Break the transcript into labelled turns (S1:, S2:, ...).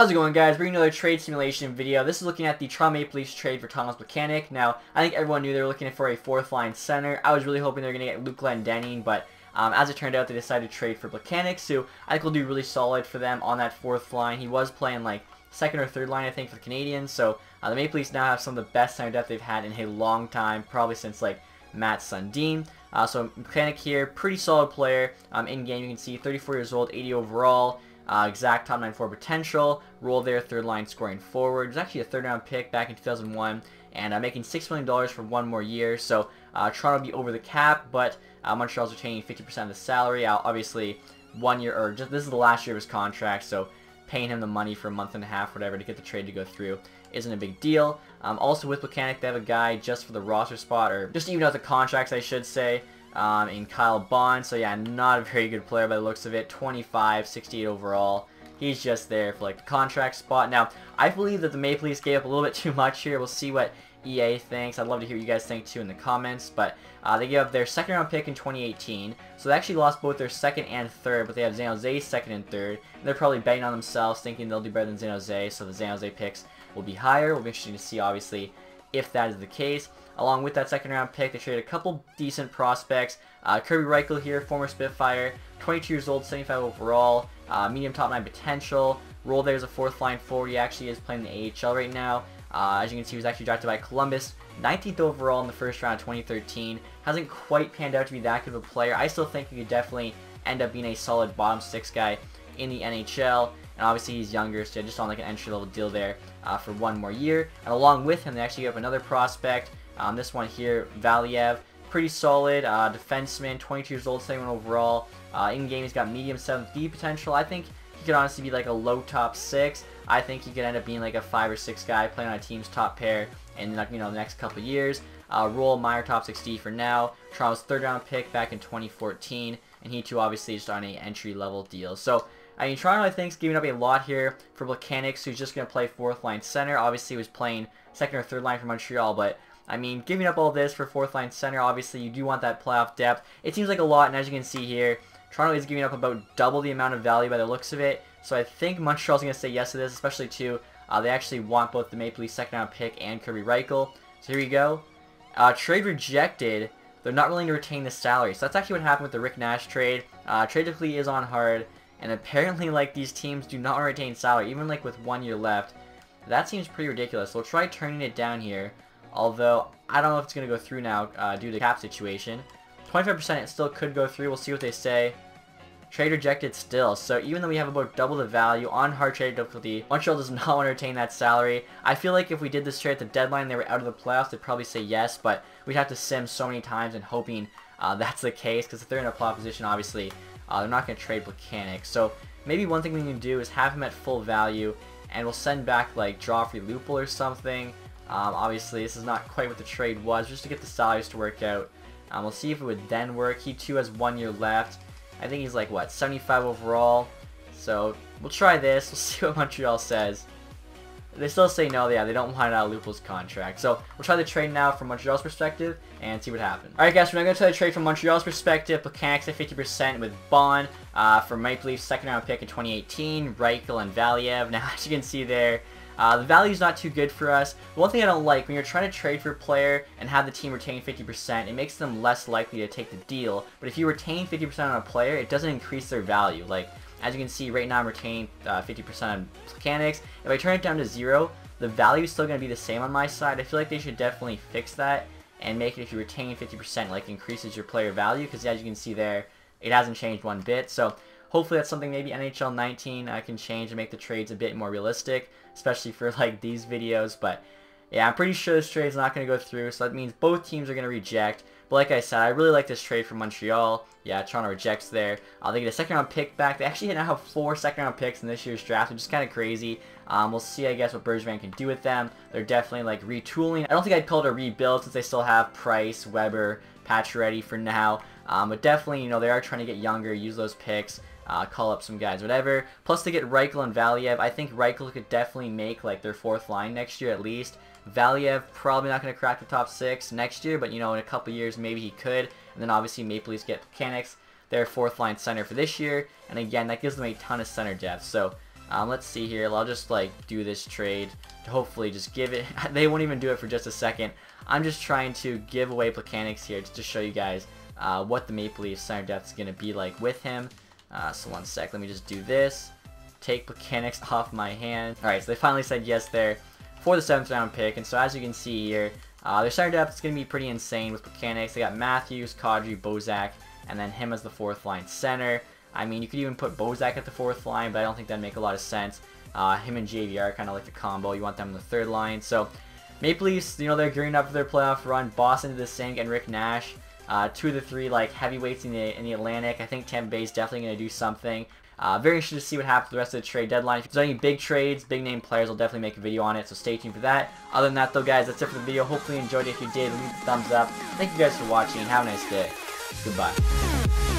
S1: How's it going, guys? Bringing another trade simulation video. This is looking at the Toronto Maple Leafs trade for Tomas Plekanec. Now, I think everyone knew they were looking for a fourth-line center. I was really hoping they were going to get Luke Glendening, but as it turned out, they decided to trade for Plekanec, so I think will do really solid for them on that fourth line. He was playing like second or third line, I think, for the Canadiens, so the Maple Leafs now have some of the best center depth they've had in a long time, probably since like Matt Sundin. So Plekanec here, pretty solid player. In game, you can see 34 years old, 80 overall. Exact top 9 forward potential, role there, third line scoring forward. It was actually a third round pick back in 2001, and making $6 million for 1 more year. So Toronto will be over the cap, but Montreal's retaining 50% of the salary. Obviously, 1 year, or just this is the last year of his contract, so paying him the money for a month and a half, whatever, to get the trade to go through isn't a big deal. Also with Plekanec, they have a guy just for the roster spot, or just to even out the contracts, I should say. In Kyle Bond, so yeah, not a very good player by the looks of it. 25, 68 overall. He's just there for like the contract spot. Now, I believe that the Maple Leafs gave up a little bit too much here. We'll see what EA thinks. I'd love to hear what you guys think too in the comments. But they gave up their second round pick in 2018, so they actually lost both their second and third. But they have San Jose's second and third, and they're probably betting on themselves, thinking they'll do better than San Jose. So the San Jose picks will be higher. Will be interesting to see, obviously, if that is the case. Along with that second round pick, they traded a couple decent prospects. Kirby Reichel here, former Spitfire, 22 years old, 75 overall, medium top 9 potential. Role there as a fourth line forward. He actually is playing the AHL right now. As you can see, he was actually drafted by Columbus, 19th overall in the first round of 2013. Hasn't quite panned out to be that good of a player. I still think he could definitely end up being a solid bottom 6 guy in the NHL. And obviously he's younger, so just on like an entry-level deal there for 1 more year. And along with him, they actually have another prospect. This one here, Valiev, pretty solid defenseman, 22 years old, 71 overall. In game, he's got medium 7th D potential. I think he could honestly be like a low top 6. I think he could end up being like a 5 or 6 guy playing on a team's top pair in the next couple of years. Role Meyer top 6 D for now. Toronto's third round pick back in 2014, and he too obviously just on a entry level deal. So I mean, Toronto, I think, is giving up a lot here for Plekanec, who's just going to play fourth line center. Obviously, he was playing second or third line for Montreal, but I mean, giving up all this for fourth line center, obviously you do want that playoff depth. It seems like a lot, and as you can see here, Toronto is giving up about double the amount of value by the looks of it. So I think Montreal's going to say yes to this, especially too, they actually want both the Maple Leafs second round pick and Kirby Reichel. So here we go. Trade rejected. They're not willing to retain the salary. So that's actually what happened with the Rick Nash trade. Trade typically is on hard, and apparently like these teams do not retain salary, even like with 1 year left. That seems pretty ridiculous. So we'll try turning it down here. Although, I don't know if it's going to go through now due to the cap situation. 25% it still could go through. We'll see what they say. Trade rejected still. So even though we have about double the value on hard trade difficulty, Montreal does not want to retain that salary. I feel like if we did this trade at the deadline and they were out of the playoffs, they'd probably say yes. But we'd have to sim so many times and hoping that's the case. Because if they're in a playoff position, obviously, they're not going to trade Plekanec. So maybe one thing we can do is have him at full value. And we'll send back like Joffrey Lupul or something. Obviously, this is not quite what the trade was, just to get the salaries to work out. We'll see if it would then work. He too has 1 year left. I think he's like, what, 75 overall? So, we'll try this. We'll see what Montreal says. They still say no, yeah, they don't want Lupul's contract. So, we'll try the trade now from Montreal's perspective and see what happens. Alright guys, we're now going to try the trade from Montreal's perspective. Plekanec at 50% with Bond for Maple Leafs second round pick in 2018. Reichel and Valiev. Now, as you can see there, the value's not too good for us. The one thing I don't like, when you're trying to trade for a player and have the team retain 50%, it makes them less likely to take the deal. But if you retain 50% on a player, it doesn't increase their value. Like, as you can see, right now I'm retaining 50% on Plekanec. If I turn it down to 0, the value is still going to be the same on my side. I feel like they should definitely fix that and make it, if you retain 50%, like, increases your player value. Because as you can see there, it hasn't changed one bit. So hopefully that's something maybe NHL 19 can change and make the trades a bit more realistic, especially for like these videos. But yeah, I'm pretty sure this trade is not going to go through, so that means both teams are going to reject. But like I said, I really like this trade for Montreal. Yeah, Toronto rejects there. They get a second round pick back. They actually now have 4 second round picks in this year's draft, which is kind of crazy. We'll see, I guess, what Bergevin can do with them. They're definitely like retooling. I don't think I'd call it a rebuild since they still have Price, Weber, Pacioretty for now. But definitely, they are trying to get younger, use those picks. Call up some guys, whatever. Plus, they get Reichel and Valiev. I think Reichel could definitely make like their fourth line next year at least. Valiev probably not going to crack the top 6 next year, but in a couple years maybe he could. And then obviously Maple Leafs get Plekanec, their fourth line center for this year. And again, that gives them a ton of center depth. So Let's see here. I'll just like do this trade to hopefully just give it. They won't even do it for just a second. I'm just trying to give away Plekanec here just to show you guys what the Maple Leafs center depth is going to be like with him. So one sec. Let me just do this. Take Plekanec off my hand. Alright, so they finally said yes there for the 7th round pick. And so as you can see here, their center depth is going to be pretty insane with Plekanec. They got Matthews, Kadri, Bozak, and then him as the 4th line center. I mean, you could even put Bozak at the 4th line, but I don't think that'd make a lot of sense. Him and JVR are kind of like the combo. You want them in the 3rd line. So Maple Leafs, you know, they're gearing up for their playoff run. Boston to the sink and Rick Nash. 2 of the 3 like heavyweights in the Atlantic. I think Tampa Bay is definitely going to do something. Very interested to see what happens for the rest of the trade deadline. If there's any big trades, big name players, I'll definitely make a video on it, so stay tuned for that. Other than that though, guys, that's it for the video. Hopefully you enjoyed it. If you did, leave a thumbs up. Thank you guys for watching. Have a nice day. Goodbye.